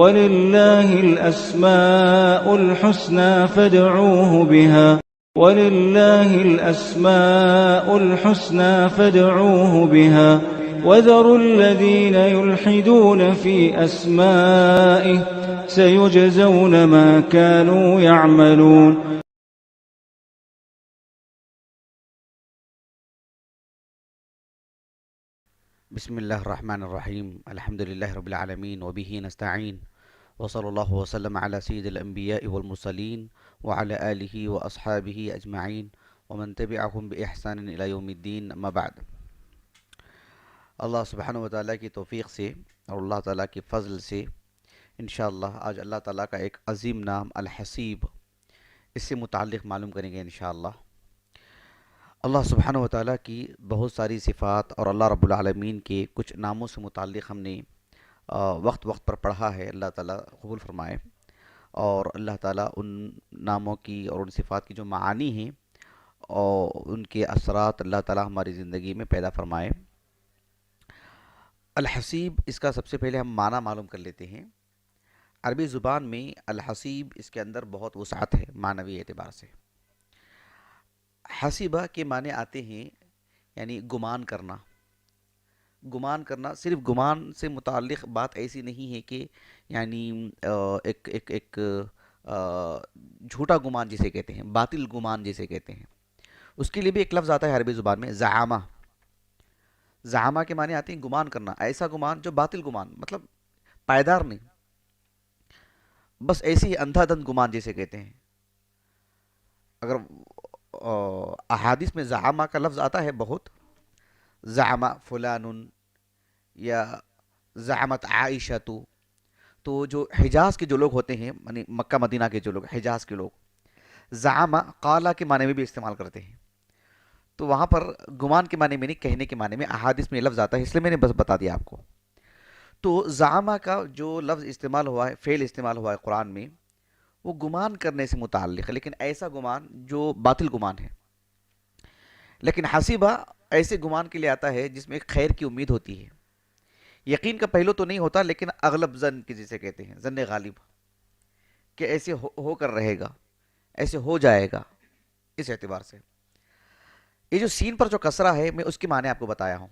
وَلِلَّهِ الْأَسْمَاءُ الْحُسْنَى فَادْعُوهُ بِهَا وَلِلَّهِ الْأَسْمَاءُ الْحُسْنَى فَادْعُوهُ بِهَا وَذَرُوا الَّذِينَ يُلْحِدُونَ فِي أَسْمَائِهِ سَيُجْزَوْنَ مَا كَانُوا يَعْمَلُونَ. بسم اللہ الرحمن الرحیم الحمد للہ رب العالمین وبہ نستعین وصلی اللہ وسلم علی سید الانبیاء والمرسلین وعلی آلہ واصحابہ اجمعین ومن تبعہم بإحسان الی یوم الدین اما بعد. اللہ سبحانہ وتعالیٰ کی توفیق سے اور اللہ تعالیٰ کے فضل سے انشاءاللہ آج اللہ تعالیٰ کا ایک عظیم نام الحسیب، اس سے متعلق معلوم کریں گے انشاءاللہ. اللہ سبحانہ وتعالیٰ کی بہت ساری صفات اور اللہ رب العالمین کے کچھ ناموں سے متعلق ہم نے وقت وقت پر پڑھا ہے. اللہ تعالیٰ قبول فرمائے اور اللہ تعالیٰ ان ناموں کی اور ان صفات کی جو معانی ہیں اور ان کے اثرات اللہ تعالیٰ ہماری زندگی میں پیدا فرمائے. الحسیب، اس کا سب سے پہلے ہم معنی معلوم کر لیتے ہیں. عربی زبان میں الحسیب اس کے اندر بہت وسعت ہے معنوی اعتبار سے. حسیبہ کے معنی آتے ہیں یعنی گمان کرنا. گمان کرنا، صرف گمان سے متعلق بات ایسی نہیں ہے کہ یعنی ایک جھوٹا گمان جسے کہتے ہیں، باطل گمان جسے کہتے ہیں، اس کے لیے بھی ایک لفظ آتا ہے عربی زبان میں، زعامہ. زعامہ کے معنی آتے ہیں گمان کرنا، ایسا گمان جو باطل گمان، مطلب پائیدار نہیں، بس ایسی ہی اندھا دھند گمان جسے کہتے ہیں. اگر احادیث میں زعامہ کا لفظ آتا ہے بہت، زعامہ فلان یا زعامت عائشہ، تو جو حجاز کے جو لوگ ہوتے ہیں، یعنی مکہ مدینہ کے جو لوگ، حجاز کے لوگ، زعامہ قالا کے معنی میں بھی استعمال کرتے ہیں. تو وہاں پر گمان کے معنی میں نہیں، کہنے کے معنی میں احادیث میں یہ لفظ آتا ہے، اس لیے میں نے بس بتا دیا آپ کو. تو زعامہ کا جو لفظ استعمال ہوا ہے، فعل استعمال ہوا ہے قرآن میں، وہ گمان کرنے سے متعلق ہے، لیکن ایسا گمان جو باطل گمان ہے. لیکن حسیبہ ایسے گمان کے لیے آتا ہے جس میں ایک خیر کی امید ہوتی ہے. یقین کا پہلو تو نہیں ہوتا، لیکن اغلب ظن کی جسے کہتے ہیں، ظن غالب، کہ ایسے ہو کر رہے گا، ایسے ہو جائے گا. اس اعتبار سے یہ جو سین پر جو کسرہ ہے، میں اس کے معنی آپ کو بتایا ہوں.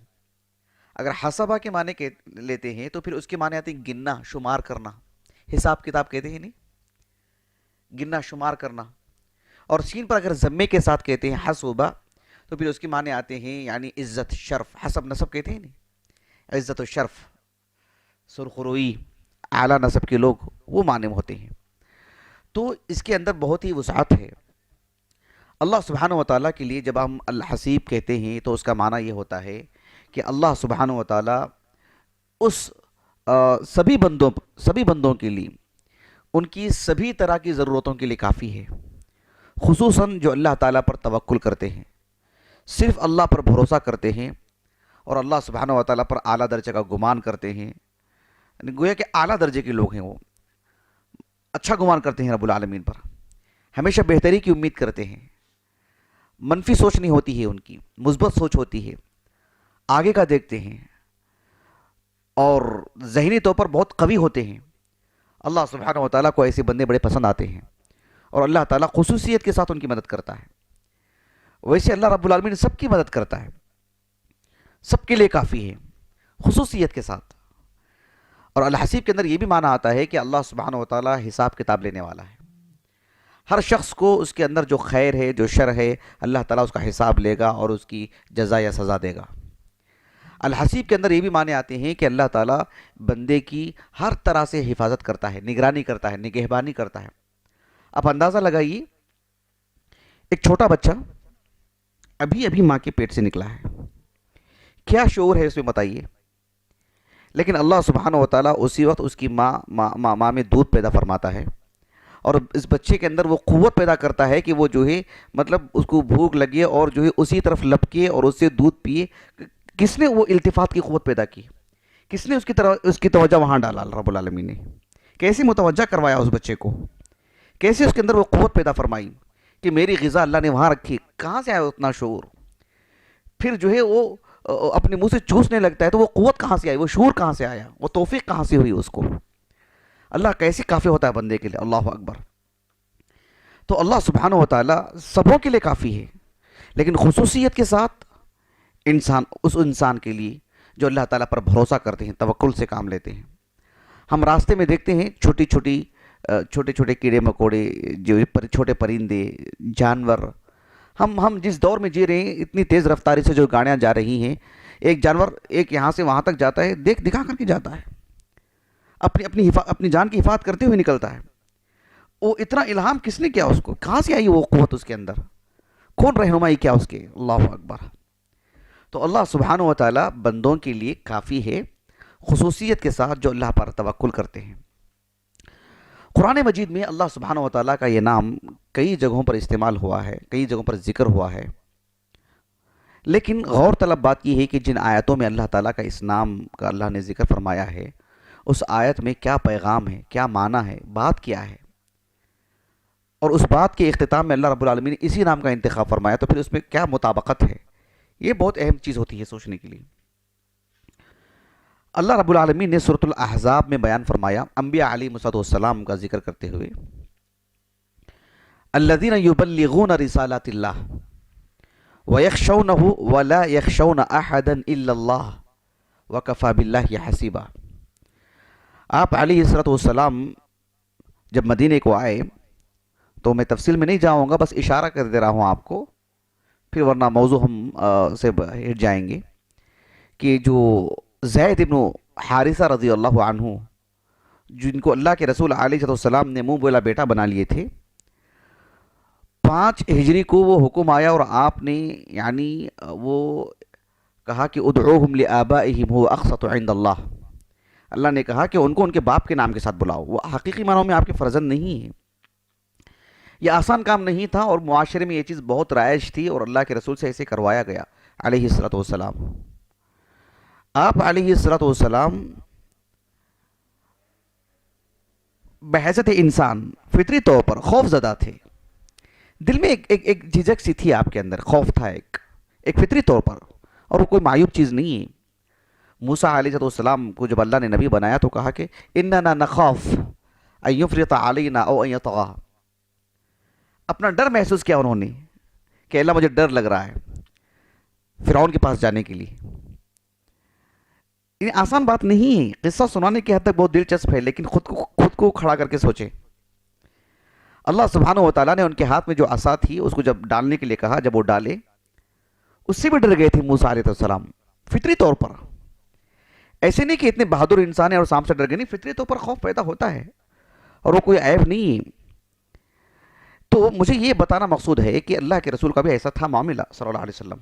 اگر حسبہ کے معنی لیتے ہیں تو پھر اس کے معنی آتے ہیں گننا، شمار کرنا، حساب کتاب کہتے ہیں نہیں، گننا شمار کرنا. اور سین پر اگر ضمے کے ساتھ کہتے ہیں حسبہ تو پھر اس کے معنی آتے ہیں یعنی عزت شرف. حسب نسب کہتے ہیں نہیں، عزت و شرف، سرخروئی، اعلیٰ نسب کے لوگ، وہ معنی ہوتے ہیں. تو اس کے اندر بہت ہی وسعت ہے. اللہ سبحانہ وتعالیٰ کے لیے جب ہم الحسیب کہتے ہیں تو اس کا معنی یہ ہوتا ہے کہ اللہ سبحانہ وتعالیٰ اس سبھی بندوں کے لیے ان کی سبھی طرح کی ضرورتوں کے لیے کافی ہے. خصوصاً جو اللہ تعالیٰ پر توکل کرتے ہیں، صرف اللہ پر بھروسہ کرتے ہیں اور اللہ سبحانہ وتعالیٰ پر اعلیٰ درجے کا گمان کرتے ہیں، یعنی گویا کہ اعلیٰ درجے کے لوگ ہیں، وہ اچھا گمان کرتے ہیں رب العالمین پر، ہمیشہ بہتری کی امید کرتے ہیں، منفی سوچ نہیں ہوتی ہے ان کی، مثبت سوچ ہوتی ہے، آگے کا دیکھتے ہیں اور ذہنی طور پر بہت قوی ہوتے ہیں. اللہ سبحانہ وتعالیٰ کو ایسے بندے بڑے پسند آتے ہیں اور اللہ تعالیٰ خصوصیت کے ساتھ ان کی مدد کرتا ہے. ویسے اللہ رب العالمین سب کی مدد کرتا ہے، سب کے لیے کافی ہے، خصوصیت کے ساتھ. اور الحسیب کے اندر یہ بھی معنی آتا ہے کہ اللہ سبحانہ وتعالیٰ حساب کتاب لینے والا ہے. ہر شخص کو اس کے اندر جو خیر ہے، جو شر ہے، اللہ تعالیٰ اس کا حساب لے گا اور اس کی جزا یا سزا دے گا. الحسیب کے اندر یہ بھی معنی آتے ہیں کہ اللہ تعالیٰ بندے کی ہر طرح سے حفاظت کرتا ہے، نگرانی کرتا ہے، نگہبانی کرتا ہے. آپ اندازہ لگائیے، ایک چھوٹا بچہ ابھی ماں کے پیٹ سے نکلا ہے، کیا شعور ہے اس میں بتائیے. لیکن اللہ سبحانہ وتعالیٰ اسی وقت اس کی ماں میں دودھ پیدا فرماتا ہے اور اس بچے کے اندر وہ قوت پیدا کرتا ہے کہ وہ جو ہے مطلب اس کو بھوک لگے اور جو ہے اسی طرف لپکے اور اس سے دودھ پیے. کس نے وہ التفات کی قوت پیدا کی؟ کس نے اس کی توجہ وہاں ڈالا؟ رب العالمین نے کیسے متوجہ کروایا اس بچے کو، کیسے اس کے اندر وہ قوت پیدا فرمائی کہ میری غذا اللہ نے وہاں رکھی. کہاں سے آیا اتنا شعور؟ پھر جو ہے وہ اپنے منہ سے چوسنے لگتا ہے تو وہ قوت کہاں سے آئی، وہ شعور کہاں سے آیا، وہ توفیق کہاں سے ہوئی اس کو؟ اللہ کیسے کافی ہوتا ہے بندے کے لیے، اللہ اکبر. تو اللہ سبحانہ و تعالیٰ سبوں کے لیے کافی ہے، لیکن خصوصیت کے ساتھ اس انسان کے لیے جو اللہ تعالیٰ پر بھروسہ کرتے ہیں، توکل سے کام لیتے ہیں. ہم راستے میں دیکھتے ہیں چھوٹے چھوٹے کیڑے مکوڑے، جو چھوٹے پرندے، جانور. ہم جس دور میں جی رہے ہیں، اتنی تیز رفتاری سے جو گاڑیاں جا رہی ہیں، ایک جانور ایک یہاں سے وہاں تک جاتا ہے، دکھا کر کے جاتا ہے، اپنی جان کی حفاظت کرتے ہوئے نکلتا ہے. وہ اتنا الہام کس نے کیا اس کو؟ کہاں سے آئی وہ قوت اس کے اندر؟ کون رہنمائی کیا اس کے؟ اللہ اکبر. تو اللہ سبحانہ و تعالیٰ بندوں کے لیے کافی ہے، خصوصیت کے ساتھ جو اللہ پر توکل کرتے ہیں. قرآن مجید میں اللہ سبحانہ و تعالیٰ کا یہ نام کئی جگہوں پر استعمال ہوا ہے، کئی جگہوں پر ذکر ہوا ہے. لیکن غور طلب بات یہ ہے کہ جن آیتوں میں اللہ تعالیٰ کا اس نام کا اللہ نے ذکر فرمایا ہے، اس آیت میں کیا پیغام ہے، کیا معنی ہے، بات کیا ہے، اور اس بات کے اختتام میں اللہ رب العالمین نے اسی نام کا انتخاب فرمایا، تو پھر اس میں کیا مطابقت ہے؟ یہ بہت اہم چیز ہوتی ہے سوچنے کے لیے. اللہ رب العالمین نے سورۃ الاحزاب میں بیان فرمایا انبیاء علیہ السلام کا ذکر کرتے ہوئے، الذین یبلغون رسالات اللہ ویخشونہ ولا یخشون احدا الا اللہ وکفی باللہ حسیبا. آپ علیہ السلام جب مدینے کو آئے، تو میں تفصیل میں نہیں جاؤں گا، بس اشارہ کر دے رہا ہوں آپ کو، پھر ورنہ موضوع ہم سے ہٹ جائیں گے، کہ جو زید ابن حارثہ رضی اللہ عنہ، جن کو اللہ کے رسول علیہ السلام نے منہ بولا بیٹا بنا لیے تھے، 5 ہجری کو وہ حکم آیا اور آپ نے یعنی وہ کہا کہ ادعوہم لآبائہم هو اقسط عند اللہ. اللہ نے کہا کہ ان کو ان کے باپ کے نام کے ساتھ بلاؤ. وہ حقیقی معنوں میں آپ کے فرزند نہیں ہیں. یہ آسان کام نہیں تھا، اور معاشرے میں یہ چیز بہت رائج تھی، اور اللہ کے رسول سے ایسے کروایا گیا علیہ السلام. آپ علیہ السلام بحیثیت انسان فطری طور پر خوف زدہ تھے. دل میں ایک جھجک سی تھی، آپ کے اندر خوف تھا، ایک فطری طور پر، اور وہ کوئی معیوب چیز نہیں ہے. موسیٰ علیہ السلام کو جب اللہ نے نبی بنایا تو کہا کہ اننا نخاف ان یفرط علینا او ان یطغی. اپنا ڈر محسوس کیا انہوں نے کہ اللہ مجھے ڈر لگ رہا ہے فرعون کے پاس جانے کے لیے. یہ آسان بات نہیں ہے، قصہ سنانے کی حد تک بہت دلچسپ ہے، لیکن خود کو کھڑا کر کے سوچیں. اللہ سبحانہ و تعالیٰ نے ان کے ہاتھ میں جو عصا تھی اس کو جب ڈالنے کے لیے کہا، جب وہ ڈالے اس سے بھی ڈر گئے تھے موسیٰ علیہ السلام فطری طور پر. ایسے نہیں کہ اتنے بہادر انسان ہیں اور سانپ سے ڈر گئے، نہیں، فطری طور پر خوف پیدا ہوتا ہے، اور وہ کوئی عیب نہیں ہے. تو مجھے یہ بتانا مقصود ہے کہ اللہ کے رسول کا بھی ایسا تھا معاملہ صلی اللہ علیہ وسلم.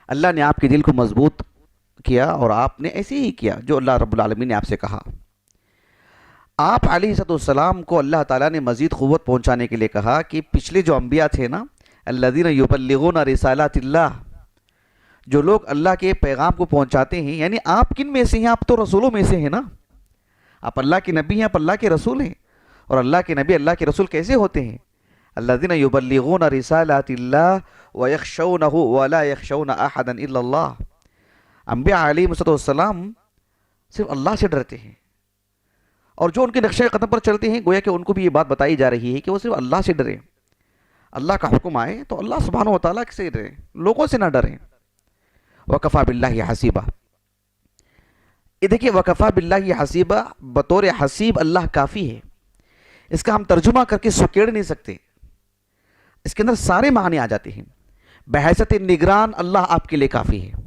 اللہ نے آپ کے دل کو مضبوط کیا، اور آپ نے ایسے ہی کیا جو اللہ رب العالمین نے آپ سے کہا. آپ علیہ السلام کو اللہ تعالیٰ نے مزید قوت پہنچانے کے لیے کہا کہ پچھلے جو انبیاء تھے نا، الذین یبلغون رسالات اللہ، جو لوگ اللہ کے پیغام کو پہنچاتے ہیں، یعنی آپ کن میں سے ہیں؟ آپ تو رسولوں میں سے ہیں نا. آپ اللہ کے نبی ہیں، آپ اللہ کے رسول ہیں. اور اللہ کے نبی اللہ کے رسول کیسے ہوتے ہیں؟ الذین یبلغون رسالات اللہ ویخشونہ ولا یخشون احدا الا اللہ. انبیاء علیہ السلام صرف اللہ سے ڈرتے ہیں، اور جو ان کے نقشہ قدم پر چلتے ہیں، گویا کہ ان کو بھی یہ بات بتائی جا رہی ہے کہ وہ صرف اللہ سے ڈریں. اللہ کا حکم آئے تو اللہ سبحانہ و تعالیٰ سے ڈریں، لوگوں سے نہ ڈریں. وَكَفَى بِاللَّهِ حَسِيبًا. یہ دیکھیں، وَكَفَى بِاللَّهِ حَسِيبًا، بطور حسیب اللہ کافی ہے. اس کا ہم ترجمہ کر کے سکیڑ نہیں سکتے، اس کے اندر سارے معنی آ جاتے ہیں. بحیثیت نگران اللہ آپ کے لیے کافی ہے.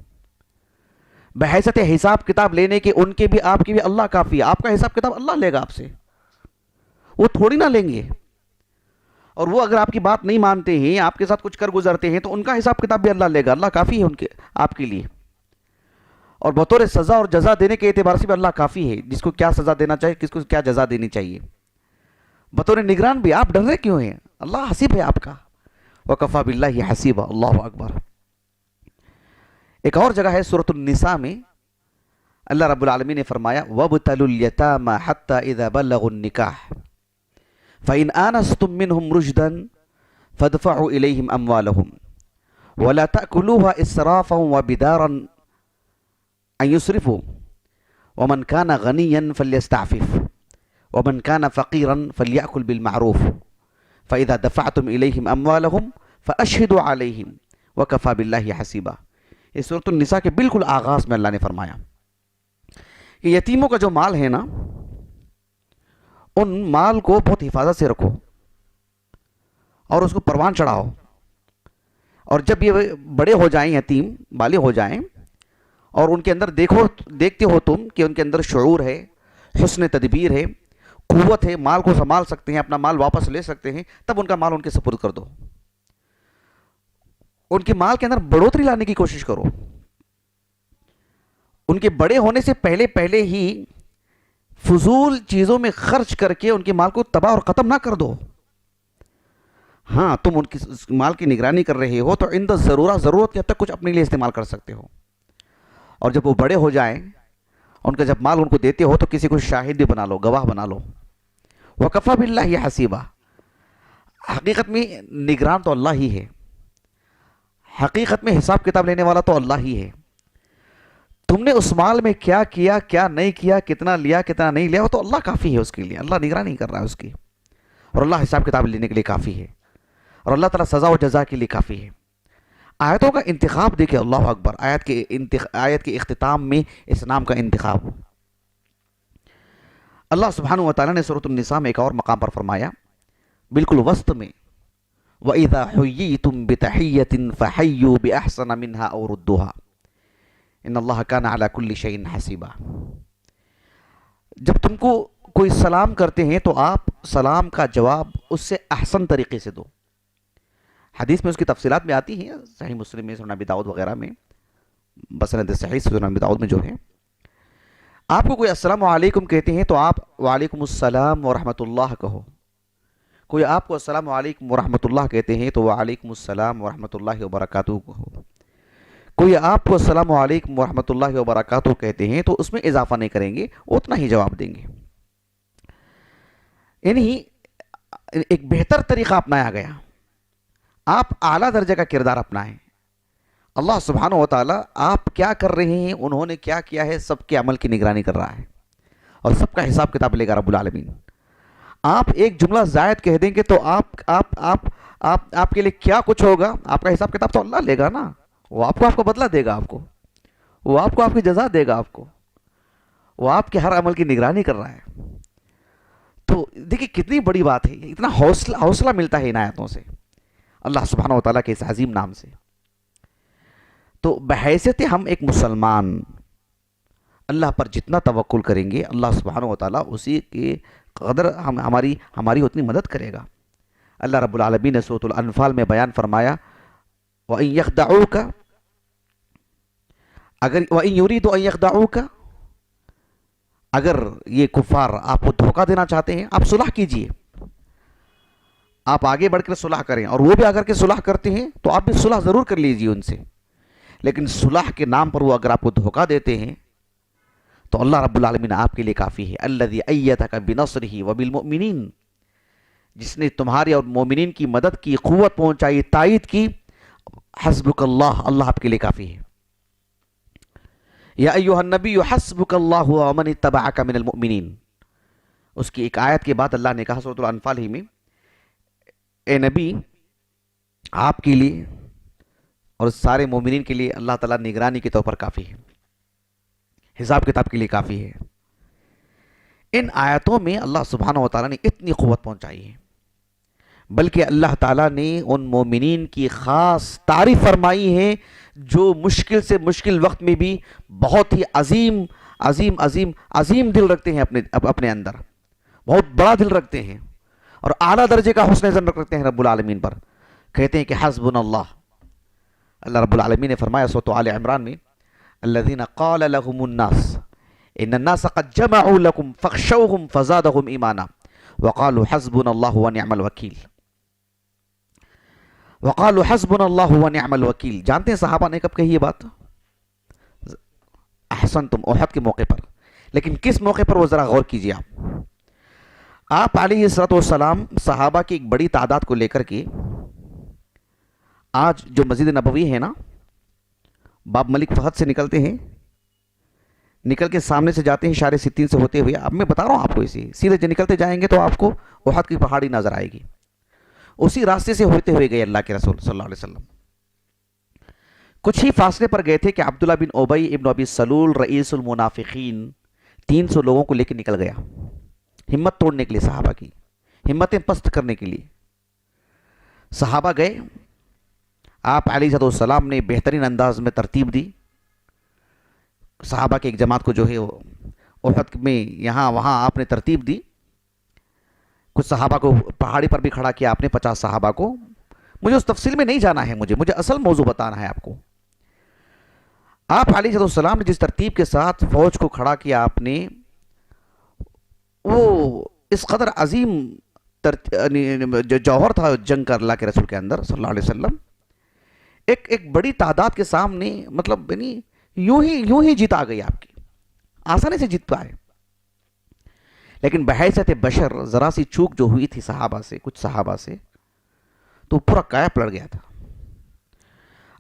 بحیثیت حساب کتاب لینے کے ان کے بھی آپ کے بھی اللہ کافی ہے. آپ کا حساب کتاب اللہ لے گا آپ سے، وہ تھوڑی نہ لیں گے. اور وہ اگر آپ کی بات نہیں مانتے ہیں، آپ کے ساتھ کچھ کر گزرتے ہیں، تو ان کا حساب کتاب بھی اللہ لے گا. اللہ کافی ہے ان کے آپ کے لیے. اور بطور سزا اور جزا دینے کے اعتبار سے بھی اللہ کافی ہے، جس کو کیا سزا دینا چاہیے، کس کو کیا جزا دینی چاہیے. بطور نگران بھی آپ ڈر رہے کیوں ہیں؟ اللہ حسیب ہے آپ کا. وَكَفَى بِاللَّهِ حَسِيبًا. اللہ اکبر. ایک اور جگہ ہے سورۃ النساء میں، اللہ رب العالمین نے فرمایا وَابْتَلُوا الْيَتَامَى حَتَّى إِذَا بَلَّغُوا النِّكَاحَ فَإِنْ آنَسْتُم مِّنْهُمْ رُشْدًا فَادْفَعُوا إِلَيْهِمْ أَمْوَالَهُمْ وَلَا تَأْكُلُوهَا إِسْرَافًا وَبِدَارًا أَن يُسْرِفُوا وَمَنْ كَانَ غَنِيًّا فَلْيَسْتَعْفِفْ ومن كان فقيرا فليأكل بالمعروف فإذا دفعتم إليهم أموالهم فأشهدوا عليهم وكفى بالله حسيبا. یہ سورۃ النساء کے بالکل آغاز میں اللہ نے فرمایا کہ یتیموں کا جو مال ہے نا، ان مال کو بہت حفاظت سے رکھو اور اس کو پروان چڑھاؤ، اور جب یہ بڑے ہو جائیں، یتیم بالغ ہو جائیں، اور ان کے اندر دیکھتے ہو تم کہ ان کے اندر شعور ہے، حسن تدبیر ہے، قوت ہے، مال کو سنبھال سکتے ہیں، اپنا مال واپس لے سکتے ہیں، تب ان کا مال ان کے سپرد کر دو. ان کے مال کے اندر بڑھوتری لانے کی کوشش کرو. ان کے بڑے ہونے سے پہلے ہی فضول چیزوں میں خرچ کر کے ان کے مال کو تباہ اور ختم نہ کر دو. ہاں، تم ان کی مال کی نگرانی کر رہے ہو تو عند ضرورت کے حد تک کچھ اپنے لیے استعمال کر سکتے ہو، اور جب وہ بڑے ہو جائیں، ان کا جب مال ان کو دیتے ہو تو کسی کو شاہد بھی بنا لو، گواہ بنا لو. وَكَفَى بِاللَّهِ حَسِيبًا. حقیقت میں نگران تو اللہ ہی ہے، حقیقت میں حساب کتاب لینے والا تو اللہ ہی ہے. تم نے اس مال میں کیا کیا، کیا نہیں کیا، کتنا لیا، کتنا نہیں لیا، وہ تو اللہ کافی ہے اس کے لیے. اللہ نگرانی کر رہا ہے اس کی، اور اللہ حساب کتاب لینے کے لیے کافی ہے، اور اللہ تعالیٰ سزا و جزا کے لیے کافی ہے. آیتوں کا انتخاب دیکھیں، اللہ اکبر. آیت کے اختتام میں اس نام کا انتخاب. اللہ سبحانہ و تعالیٰ نے سورۃ النساء میں ایک اور مقام پر فرمایا، بالکل وسط میں، وَإِذَا حُيِّيتُم بِتَحِيَّةٍ فَحَيُّوا بِأَحْسَنَ مِنْهَا أَوْ رُدُّوهَا إِنَّ اللَّهَ كَانَ عَلَى كُلِّ شَيْءٍ حَسِيبًا. جب تم کو کوئی سلام کرتے ہیں تو آپ سلام کا جواب اس سے احسن طریقے سے دو. حدیث میں اس کی تفصیلات میں آتی ہیں، صحیح مسلم میں، سنن ابی داؤد وغیرہ میں، بسند صحیح سنن ابی داؤد میں جو ہے، آپ کو کوئی السلام علیکم کہتے ہیں تو آپ وعلیکم السلام ورحمۃ اللہ کہو. کوئی آپ کو السلام علیکم ورحمۃ اللہ کہتے ہیں تو وعلیکم السلام ورحمۃ اللہ وبرکاتہ کہو. کوئی آپ کو السلام علیکم ورحمۃ اللہ وبرکاتہ کہتے ہیں تو اس میں اضافہ نہیں کریں گے، اتنا ہی جواب دیں گے. یعنی ایک بہتر طریقہ اپنایا گیا. آپ اعلیٰ درجے کا کردار اپنائیں. اللہ سبحانہ و تعالیٰ آپ کیا کر رہے ہیں، انہوں نے کیا کیا ہے، سب کے عمل کی نگرانی کر رہا ہے، اور سب کا حساب کتاب لے گا رب العالمین. آپ ایک جملہ زائد کہہ دیں گے تو آپ کے لیے کیا کچھ ہوگا، آپ کا حساب کتاب تو اللہ لے گا نا. وہ آپ کو بدلہ دے گا، وہ آپ کو آپ کی جزا دے گا، وہ آپ کے ہر عمل کی نگرانی کر رہا ہے. تو دیکھیں کتنی بڑی بات ہے، اتنا حوصلہ ملتا ہے ان آیتوں سے، اللہ سبحانہ و تعالیٰ کے اس عظیم نام سے. تو بحیثیت ہم ایک مسلمان اللہ پر جتنا توکل کریں گے، اللہ سبحانہ و تعالیٰ اسی کے قدر ہماری اتنی مدد کرے گا. اللہ رب العالمین نے سورۃ الانفال میں بیان فرمایا، وَإِن يَخْدَعُوكَ وَإِن يُرِيدُوا أَن يَخْدَعُوكَ، اگر یہ کفار آپ کو دھوکہ دینا چاہتے ہیں، آپ صلح کیجئے، آپ آگے بڑھ کر صلح کریں، اور وہ بھی اگر کے صلح کرتے ہیں تو آپ بھی صلح ضرور کر لیجئے ان سے. لیکن صلح کے نام پر وہ اگر آپ کو دھوکہ دیتے ہیں تو اللہ رب العالمین آپ کے لیے کافی ہے. الذی ایدک بنصرہ وبالمؤمنین، جس نے تمہاری اور مومنین کی مدد کی، قوت پہنچائی، تائید کی. حسبک اللہ، اللہ آپ کے لیے کافی ہے. یا ایھا النبی حسبک اللہ ومن اتبعک من المؤمنین. اس کی ایک آیت کے بعد اللہ نے کہا سورۃ الانفال ہی میں، اے نبی آپ کے لیے اور سارے مومنین کے لیے اللہ تعالیٰ نگرانی کے طور پر کافی ہے، حساب کتاب کے لیے کافی ہے. ان آیتوں میں اللہ سبحانہ و تعالیٰ نے اتنی قوت پہنچائی ہے، بلکہ اللہ تعالیٰ نے ان مومنین کی خاص تعریف فرمائی ہے جو مشکل سے مشکل وقت میں بھی بہت ہی عظیم عظیم عظیم عظیم دل رکھتے ہیں، اپنے اندر بہت بڑا دل رکھتے ہیں، اور اعلیٰ درجے کا حسن ظن رکھتے ہیں رب العالمین پر. کہتے ہیں کہ حسبنا اللہ. اللہ رب العالمین نے فرمایا سورۃ آل عمران میں، الذین قال لهم الناس ان الناس قد جمعوا لكم فاخشوهم فزادهم ایمانا وقالوا حسبنا اللہ ونعم الوکیل. وقالوا حسبنا اللہ ونعم الوکیل. جانتے ہیں صحابہ نے کب کہی یہ بات؟ احسنتم، احد کے موقع پر. لیکن کس موقع پر، وہ ذرا غور کیجئے. آپ علیہ الصلوۃ والسلام صحابہ کی ایک بڑی تعداد کو لے کر کے آج جو مسجد نبوی ہے نا، باب ملک فہد سے نکلتے ہیں، نکل کے سامنے سے جاتے ہیں اشارے ستین سے ہوتے ہوئے. اب میں بتا رہا ہوں آپ کو، اسی سیدھے جو نکلتے جائیں گے تو آپ کو احد کی پہاڑی نظر آئے گی. اسی راستے سے ہوتے ہوئے گئے اللہ کے رسول صلی اللہ علیہ وسلم. کچھ ہی فاصلے پر گئے تھے کہ عبداللہ بن ابی ابن ابی سلول رئیس المنافقین 300 لوگوں کو لے کے نکل گیا، ہمت توڑنے کے لیے، صحابہ کی ہمتیں پست کرنے کے لیے. صحابہ گئے، آپ علیہ السلام نے بہترین انداز میں ترتیب دی. صحابہ کی ایک جماعت کو جو ہے احد میں یہاں وہاں آپ نے ترتیب دی. کچھ صحابہ کو پہاڑی پر بھی کھڑا کیا آپ نے، 50 صحابہ کو. مجھے اس تفصیل میں نہیں جانا ہے، مجھے اصل موضوع بتانا ہے آپ کو. آپ علیہ السلام نے جس ترتیب کے ساتھ فوج کو کھڑا کیا آپ نے، وہ اس قدر عظیم جو جوہر تھا جنگ کا اللہ کے رسول کے اندر صلی اللہ علیہ وسلم. ایک بڑی تعداد کے سامنے مطلب یعنی یوں ہی جیت آ گئی آپ کی، آسانی سے جیت پائے. لیکن بحیثیت بشر ذرا سی چوک جو ہوئی تھی صحابہ سے، کچھ صحابہ سے، تو پورا کایا پلٹ گیا تھا.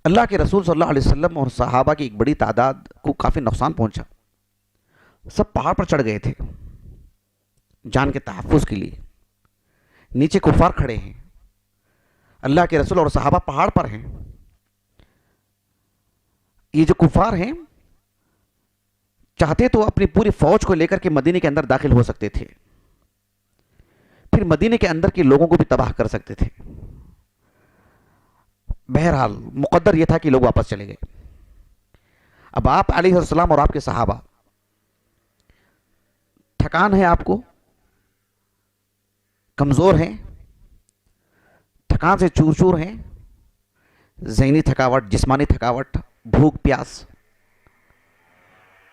اللہ کے رسول صلی اللہ علیہ وسلم اور صحابہ کی ایک بڑی تعداد کو کافی نقصان پہنچا. سب پہاڑ پر چڑھ گئے تھے جان کے تحفظ کے لیے. نیچے کفار کھڑے ہیں، اللہ کے رسول اور صحابہ پہاڑ پر ہیں. یہ جو کفار ہیں چاہتے تو اپنی پوری فوج کو لے کر کے مدینے کے اندر داخل ہو سکتے تھے، پھر مدینے کے اندر کے لوگوں کو بھی تباہ کر سکتے تھے. بہرحال مقدر یہ تھا کہ لوگ واپس چلے گئے. اب آپ علیہ السلام اور آپ کے صحابہ، تھکان ہے آپ کو، کمزور ہیں، تھکان سے چور چور ہیں، ذہنی تھکاوٹ، جسمانی تھکاوٹ، بھوک پیاس.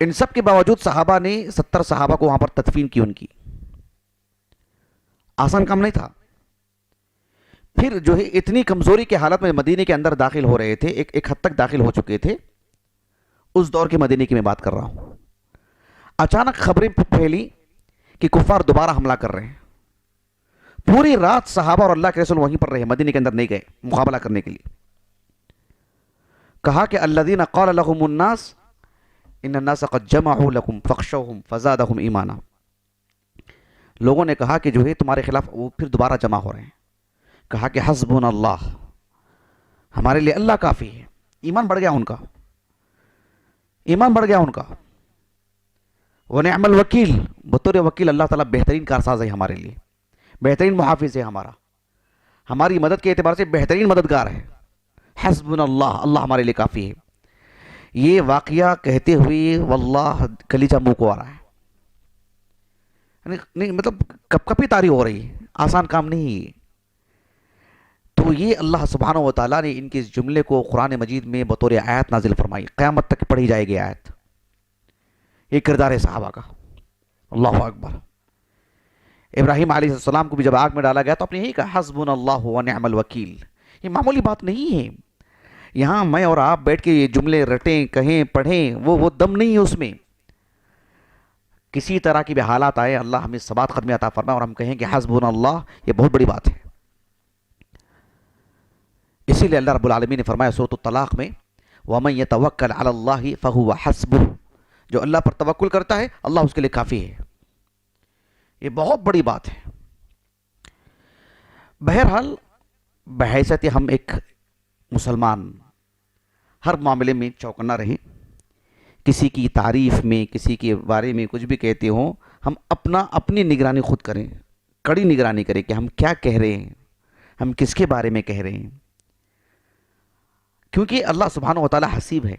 ان سب کے باوجود صحابہ نے 70 صحابہ کو وہاں پر تدفین کی. ان کی آسان کام نہیں تھا. پھر جو ہے اتنی کمزوری کے حالت میں مدینے کے اندر داخل ہو رہے تھے، ایک حد تک داخل ہو چکے تھے. اس دور کے مدینے کی میں بات کر رہا ہوں. اچانک خبریں پھیلی کہ کفار دوبارہ حملہ کر رہے ہیں. پوری رات صحابہ اور اللہ کے رسول وہیں پر رہے، مدینے کے اندر نہیں گئے مقابلہ کرنے کے لیے. کہا کہ الذین قال لهم الناس ان الناس قد جمعوا لكم فاخشوهم فزادهم ایمانا. لوگوں نے کہا کہ جو ہے تمہارے خلاف وہ پھر دوبارہ جمع ہو رہے ہیں. کہا کہ حسبنا اللہ، ہمارے لیے اللہ کافی ہے. ایمان بڑھ گیا ان کا، ایمان بڑھ گیا ان کا. ونعم الوکیل، بطور وکیل اللہ تعالیٰ بہترین کارساز ہے ہمارے لیے، بہترین محافظ ہے ہمارا، ہماری مدد کے اعتبار سے بہترین مددگار ہے. حسبنا اللہ، اللہ ہمارے لیے کافی ہے. یہ واقعہ کہتے ہوئے واللہ کلیجہ منہ کو آ رہا ہے. نہیں مطلب کپ کپی تاری ہو رہی ہے، آسان کام نہیں ہے. تو یہ اللہ سبحانہ و تعالیٰ نے ان کے اس جملے کو قرآن مجید میں بطور آیت نازل فرمائی، قیامت تک پڑھی جائے گی آیت. یہ کردار ہے صحابہ کا. اللہ اکبر. ابراہیم علیہ السلام کو بھی جب آگ میں ڈالا گیا تو آپ نے یہی کہا حسبنا اللہ ونعم الوکیل. یہ معمولی بات نہیں ہے. یہاں میں اور آپ بیٹھ کے یہ جملے رٹیں، کہیں، پڑھیں، وہ دم نہیں ہے اس میں. کسی طرح کی بھی حالات آئے، اللہ ہمیں ثبات قدمی عطا فرمائے اور ہم کہیں کہ حسبنا اللہ، یہ بہت بڑی بات ہے. اسی لیے اللہ رب العالمین نے فرمایا سورۃ الطلاق میں وَمَن يَتَوَكَّلْ عَلَى اللَّهِ فَهُوَ حَسْبُهُ، جو اللہ پر توکل کرتا ہے اللہ اس کے لیے کافی ہے. یہ بہت بڑی بات ہے. بہرحال بحیثیت ہم ایک مسلمان ہر معاملے میں چوکنا رہیں. کسی کی تعریف میں، کسی کے بارے میں کچھ بھی کہتے ہوں، ہم اپنی نگرانی خود کریں، کڑی نگرانی کریں کہ ہم کیا کہہ رہے ہیں، ہم کس کے بارے میں کہہ رہے ہیں. کیونکہ اللہ سبحانہ و تعالیٰ حسیب ہے.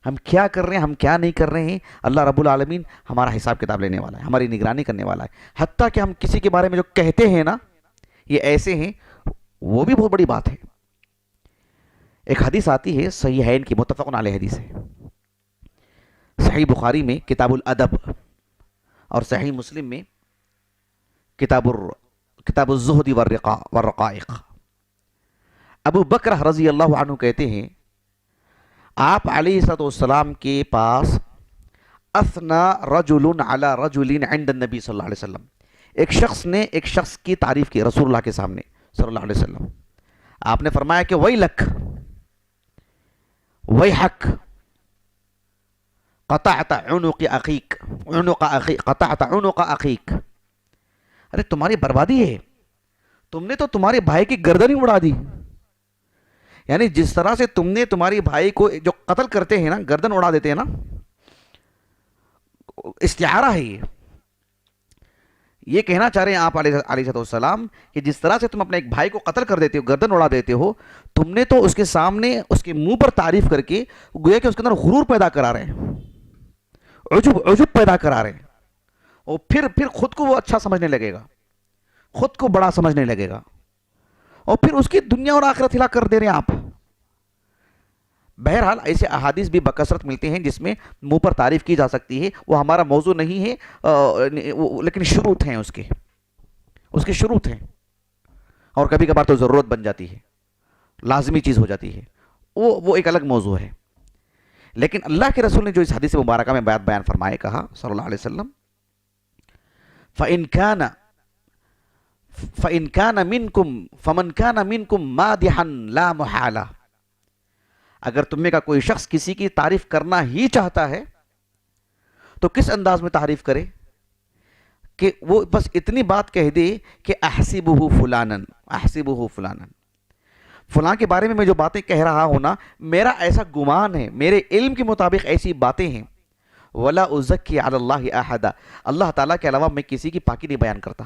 ہم کیا کر رہے ہیں، ہم کیا نہیں کر رہے ہیں، اللہ رب العالمین ہمارا حساب کتاب لینے والا ہے، ہماری نگرانی کرنے والا ہے. حتیٰ کہ ہم کسی کے بارے میں جو کہتے ہیں نا، یہ ایسے ہیں، وہ بھی بہت بڑی بات ہے. ایک حدیث آتی ہے صحیحین کی، متفق علیہ حدیث ہے. صحیح بخاری میں کتاب الادب اور صحیح مسلم میں کتاب الزہد والرقائق. ابو بکر رضی اللہ عنہ کہتے ہیں آپ علیہ السلام کے پاس اثنا رجل علی رجل عند النبی صلی اللہ علیہ وسلم، ایک شخص نے ایک شخص کی تعریف کی رسول اللہ کے سامنے صلی اللہ علیہ وسلم. آپ نے فرمایا کہ ویلک، ویحک، قطعت عنق اخیک، قطعت عنق اخیک، ارے تمہاری بربادی ہے، تم نے تو تمہارے بھائی کی گردن ہی اڑا دی. یعنی جس طرح سے تم نے تمہاری بھائی کو جو قتل کرتے ہیں نا، گردن اڑا دیتے ہیں نا، استعارہ ہے یہ کہنا چاہ رہے ہیں آپ علیہ السلام کہ جس طرح سے تم اپنے ایک بھائی کو قتل کر دیتے ہو، گردن اڑا دیتے ہو، تم نے تو اس کے سامنے اس کے منہ پر تعریف کر کے گویا کہ اس کے اندر غرور پیدا کرا رہے ہیں، عجب پیدا کرا رہے ہیں، اور پھر خود کو وہ اچھا سمجھنے لگے گا، خود کو بڑا سمجھنے لگے گا، اور پھر اس کی دنیا اور آخرت ہلا کر دے رہے ہیں آپ. بہرحال ایسے احادیث بھی بکثرت ملتے ہیں جس میں منہ پر تعریف کی جا سکتی ہے، وہ ہمارا موضوع نہیں ہے، لیکن شروط ہیں اس کے شروط ہیں، اور کبھی کبھار تو ضرورت بن جاتی ہے، لازمی چیز ہو جاتی ہے، وہ ایک الگ موضوع ہے. لیکن اللہ کے رسول نے جو اس حدیث مبارکہ میں بیان فرمائے کہا صلی اللہ علیہ وسلم، فَإِنْ كَانَ مِنْكُمْ فَمَنْ كَانَ مِنْكُمْ مَادِحًا لَا مُحَالَةً، اگر تم میں کا کوئی شخص کسی کی تعریف کرنا ہی چاہتا ہے تو کس انداز میں تعریف کرے کہ وہ بس اتنی بات کہہ دے کہ احسبہ فلانن، احسبہ فلانن، فلاں کے بارے میں جو باتیں کہہ رہا ہوں نا، میرا ایسا گمان ہے، میرے علم کے مطابق ایسی باتیں ہیں، ولا ازکی علی اللہ احدا، اللہ تعالیٰ کے علاوہ میں کسی کی پاکی نہیں بیان کرتا،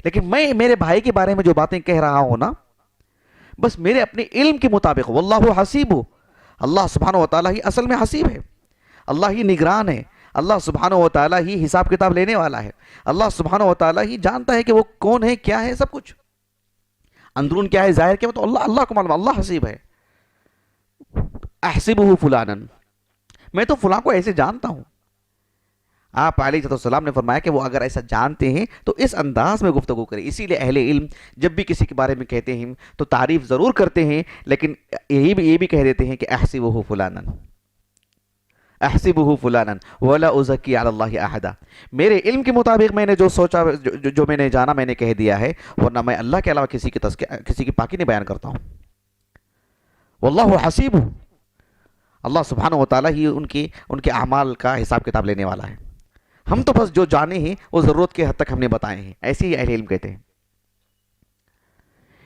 لیکن میں میرے بھائی کے بارے میں جو باتیں کہہ رہا ہوں نا، بس میرے اپنے علم کے مطابق، واللہ حسیب، اللہ سبحانہ و تعالیٰ ہی اصل میں حسیب ہے، اللہ ہی نگران ہے، اللہ سبحانہ و تعالیٰ ہی حساب کتاب لینے والا ہے، اللہ سبحانہ و تعالیٰ ہی جانتا ہے کہ وہ کون ہے، کیا ہے، سب کچھ اندرون کیا ہے، ظاہر کیا ہے، تو اللہ کو معلوم، اللہ حسیب ہے. احسبہ فلانن، میں تو فلاں کو ایسے جانتا ہوں. آپ علیہ السلام نے فرمایا کہ وہ اگر ایسا جانتے ہیں تو اس انداز میں گفتگو کریں. اسی لیے اہل علم جب بھی کسی کے بارے میں کہتے ہیں تو تعریف ضرور کرتے ہیں، لیکن یہ بھی کہہ دیتے ہیں کہ احسبہ فلانن، احسبہ فلانن ولا ازکی علی اللہ احدا، میرے علم کے مطابق میں نے جو سوچا، جو میں نے جانا میں نے کہہ دیا ہے، ورنہ میں اللہ کے علاوہ کسی کی پاکی نہیں بیان کرتا ہوں. واللہ حسیب، اللہ سبحانہ و تعالیٰ ہی ان کے اعمال کا حساب کتاب لینے والا ہے. ہم تو بس جو جانے ہیں وہ ضرورت کے حد تک ہم نے بتائے ہیں، ایسے ہی اہل علم کہتے ہیں.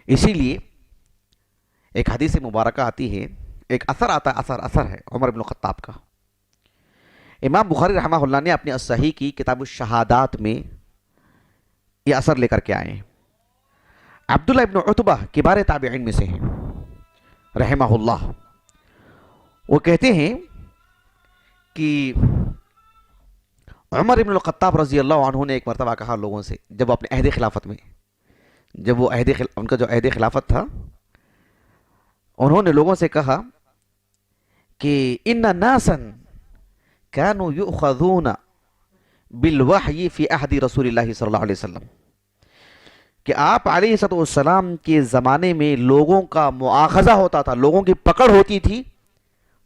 اسی لیے ایک حدیث مبارکہ آتی ہے، ایک اثر آتا ہے، اثر ہے عمر بن الخطاب کا. امام بخاری رحمہ اللہ نے اپنی الصحیح کی کتاب الشہادات میں یہ اثر لے کر کے آئے ہیں. عبداللہ ابن عتبہ کبار تابعین میں سے ہیں رحمہ اللہ. وہ کہتے ہیں کہ عمر ابن الخطاب رضی اللہ عنہ نے ایک مرتبہ کہا لوگوں سے، جب اپنے عہد خلافت میں، جب وہ ان کا جو عہد خلافت تھا، انہوں نے لوگوں سے کہا کہ ان ناسا كانوا يؤخذون بالوحی فی عہد رسول اللہ صلی اللہ علیہ وسلم، کہ آپ علیہ السلام کے زمانے میں لوگوں کا مؤاخذہ ہوتا تھا، لوگوں کی پکڑ ہوتی تھی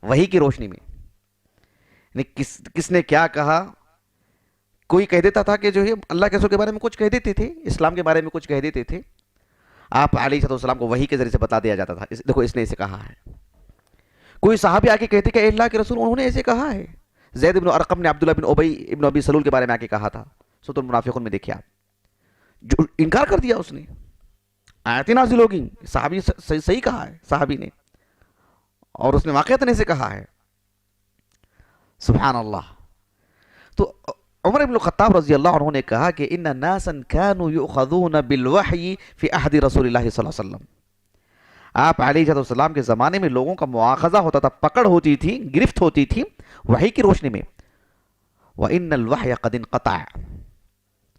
وحی کی روشنی میں. یعنی کس نے کیا کہا، کوئی کہہ دیتا تھا کہ جو ہے اللہ کے رسول کے بارے میں کچھ کہہ دیتے تھے، اسلام کے بارے میں کچھ کہہ دیتے تھے، آپ علیہ السلام کو وحی کے ذریعے سے بتا دیا جاتا تھا، دیکھو اس نے اسے کہا ہے. کوئی صحابی آ کے کہتے کہ اے اللہ کے رسول انہوں نے ایسے کہا ہے. زید بن ارقم نے عبداللہ بن ابی سلول کے بارے میں آ کے کہا تھا، سورۃ المنافقون میں دیکھیں آپ، جو انکار کر دیا اس نے، آیتیں نازل ہو گئیں، صحابی صحیح کہا ہے صحابی نے، اور اس نے واقعتاً ایسے کہا ہے. سبحان اللہ. تو عمر بن الخطاب رضی اللہ عنہ نے کہا کہ ان ناسا كانوا يؤخذون بالوحی فی عہد رسول اللہ صلی اللہ علیہ وسلم، آپ علیہ السلام کے زمانے میں لوگوں کا مؤاخذہ ہوتا تھا، پکڑ ہوتی تھی، گرفت ہوتی تھی وحی کی روشنی میں. وَإِنَّ الْوَحْيَ قَدْ انْقَطَعَ،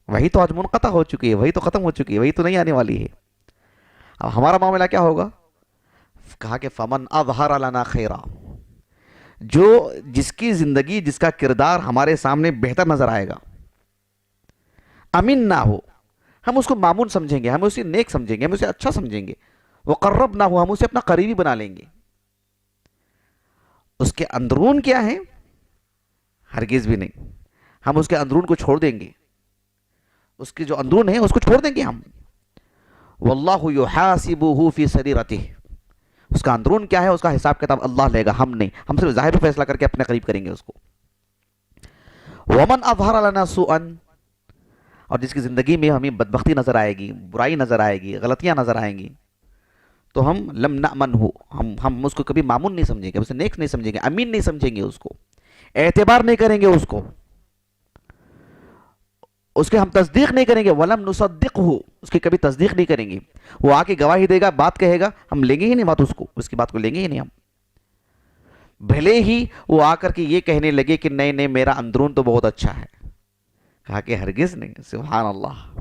وحی تو آج منقطع ہو چکی ہے، وحی تو ختم ہو چکی ہے، وحی تو نہیں آنے والی ہے. اب ہمارا معاملہ کیا ہوگا؟ کہا کہ فَمَنْ أَظْهَرَ لَنَا خَيْرًا، جو جس کی زندگی، جس کا کردار ہمارے سامنے بہتر نظر آئے گا، امین نہ ہو، ہم اس کو معمون سمجھیں گے، ہم اسے نیک سمجھیں گے، ہم اسے اچھا سمجھیں گے. وقرب نہ ہو، ہم اسے اپنا قریبی بنا لیں گے. اس کے اندرون کیا ہے؟ ہرگز بھی نہیں، ہم اس کے اندرون کو چھوڑ دیں گے، اس کے جو اندرون ہے اس کو چھوڑ دیں گے ہم. واللہ یحاسبہ فی سریرتہ، اس کا اندرون کیا ہے اس کا حساب کتاب اللہ لے گا، ہم نہیں، ہم صرف ظاہر فیصلہ کر کے اپنے قریب کریں گے اس کو. ومن اظہر لنا سوءا، اور جس کی زندگی میں ہمیں بدبختی نظر آئے گی، برائی نظر آئے گی، غلطیاں نظر آئیں گی، تو ہم لم نأمن ہو، ہم اس کو کبھی معمون نہیں سمجھیں گے، اسے نیک نہیں سمجھیں گے، امین نہیں سمجھیں گے، اس کو اعتبار نہیں کریں گے، اس کے ہم تصدیق نہیں کریں گے، ولم نصدق ہو، اس کی کبھی تصدیق نہیں کریں گے۔ وہ آ کے گواہی دے گا، بات کہے گا، ہم لیں گے ہی نہیں بات، اس کی بات کو لیں گے ہی نہیں ہم، بھلے ہی وہ آ کر کے یہ کہنے لگے کہ نہیں نہیں میرا اندرون تو بہت اچھا ہے، کہا کہ ہرگز نہیں، سبحان اللہ۔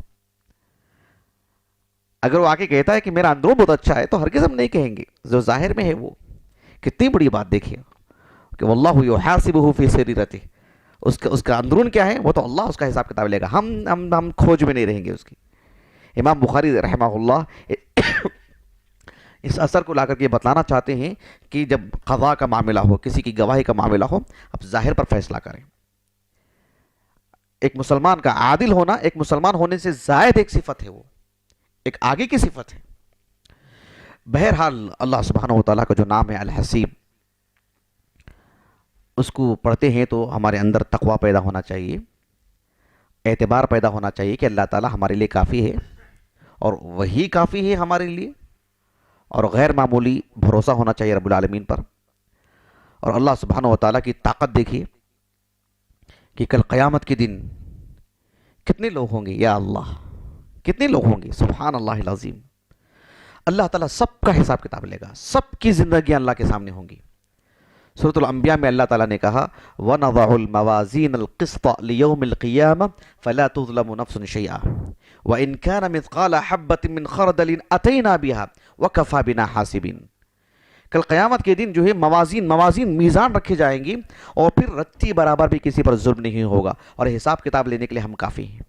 اگر وہ آ کے کہتا ہے کہ میرا اندرون بہت اچھا ہے تو ہرگز ہم نہیں کہیں گے، جو ظاہر میں ہے وہ کتنی بڑی بات دیکھیے کہ واللہ یحاسبہ فی سریرتہ، اس کا اندرون کیا ہے وہ تو اللہ اس کا حساب کتاب لے گا، ہم کھوج میں نہیں رہیں گے اس کی۔ امام بخاری رحمہ اللہ اس اثر کو لا کر کے بتلانا چاہتے ہیں کہ جب قضاء کا معاملہ ہو، کسی کی گواہی کا معاملہ ہو، اب ظاہر پر فیصلہ کریں۔ ایک مسلمان کا عادل ہونا ایک مسلمان ہونے سے زائد ایک صفت ہے، وہ ایک آگے کی صفت ہے۔ بہرحال اللہ سبحانہ وتعالیٰ کا جو نام ہے الحسیب، اس کو پڑھتے ہیں تو ہمارے اندر تقوی پیدا ہونا چاہیے، اعتبار پیدا ہونا چاہیے کہ اللہ تعالیٰ ہمارے لیے کافی ہے، اور وہی کافی ہے ہمارے لیے، اور غیر معمولی بھروسہ ہونا چاہیے رب العالمین پر۔ اور اللہ سبحانہ وتعالیٰ کی طاقت دیکھیے کہ کل قیامت کے دن کتنے لوگ ہوں گے، یا اللہ کتنے لوگ ہوں گے، سبحان اللہ العظیم۔ اللہ تعالیٰ سب کا حساب کتاب لے گا، سب کی زندگیاں اللہ کے سامنے ہوں گی۔ سورۃ الانبیاء میں اللہ تعالیٰ نے کہا وَنَضَعُ الْمَوَازِينَ الْقِسْطَ لِيَوْمِ الْقِيَامَةِ فَلَا تُظْلَمُ نَفْسٌ شَيْئًا وَإِنْ كَانَ مِثْقَالَ حَبَّةٍ مِّنْ خَرْدَلٍ أَتَيْنَا بِهَا وَكَفَى بِنَا حَاسِبِينَ۔ کل قیامت کے دن جو ہے موازین میزان رکھے جائیں گی، اور پھر رتی برابر بھی کسی پر ظلم نہیں ہوگا، اور حساب کتاب لینے کے لیے ہم کافی ہیں۔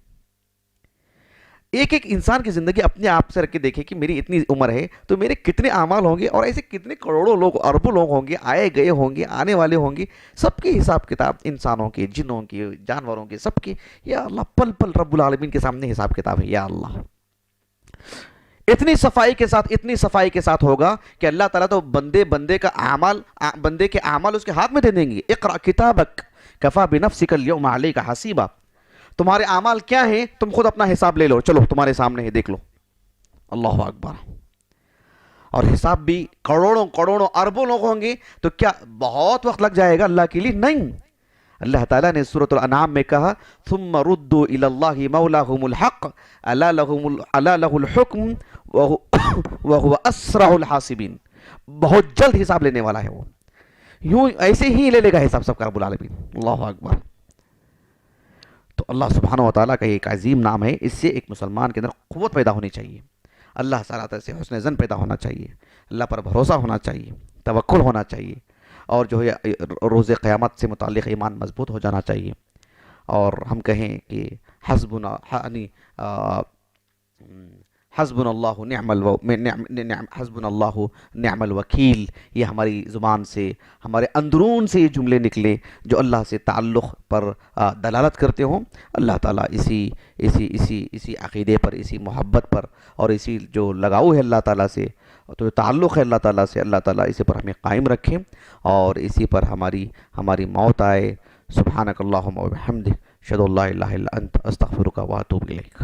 ایک ایک انسان کی زندگی اپنے آپ سے رکھ کے دیکھے کہ میری اتنی عمر ہے تو میرے کتنے اعمال ہوں گے، اور ایسے کتنے کروڑوں لوگ، اربوں لوگ ہوں گے، آئے گئے ہوں گے، آنے والے ہوں گے، سب کے حساب کتاب، انسانوں کے، جنوں کے، جانوروں کے، سب کے، یا اللہ پل پل رب العالمین کے سامنے حساب کتاب ہے، یا اللہ۔ اتنی صفائی کے ساتھ ہوگا کہ اللہ تعالیٰ تو بندے کے اعمال اس کے ہاتھ میں دے دیں گے۔ اقرأ کتابک کفا بنفسک اليوم علیک حسیبا، تمہارے اعمال کیا ہیں تم خود اپنا حساب لے لو، چلو تمہارے سامنے ہے، دیکھ لو۔ اللہ اکبر۔ اور حساب بھی کروڑوں اربوں لوگ ہوں گے تو کیا بہت وقت لگ جائے گا اللہ کے لیے؟ نہیں۔ اللہ تعالیٰ نے سورۃ الانعام میں کہا ثم ردوا الی اللہ مولاہم الحق الا لہ الحکم وہو اسرع الحاسبین، بہت جلد حساب لینے والا ہے وہ، یوں ایسے ہی لے لے گا حساب سب کا رب العالمین۔ اللہ اکبر۔ تو اللہ سبحانہ وتعالیٰ کا ایک عظیم نام ہے، اس سے ایک مسلمان کے اندر قوت پیدا ہونی چاہیے، اللہ تعالیٰ سے حسن ظن پیدا ہونا چاہیے، اللہ پر بھروسہ ہونا چاہیے، توکل ہونا چاہیے، اور جو ہے روز قیامت سے متعلق ایمان مضبوط ہو جانا چاہیے۔ اور ہم کہیں کہ حسبنا اللہ نعم الوکیل، یہ ہماری زبان سے، ہمارے اندرون سے یہ جملے نکلے جو اللہ سے تعلق پر دلالت کرتے ہوں۔ اللہ تعالیٰ اسی عقیدے پر، اسی محبت پر، اور اسی جو لگاؤ ہے اللہ تعالیٰ سے، تو تعلق ہے اللہ تعالیٰ سے، اللہ تعالیٰ اسی پر ہمیں قائم رکھیں، اور اسی پر ہماری موت آئے۔ سبحانک اللہم و بحمدک اشہد ان لا الہ الا انت استغفرک و اتوب الیک۔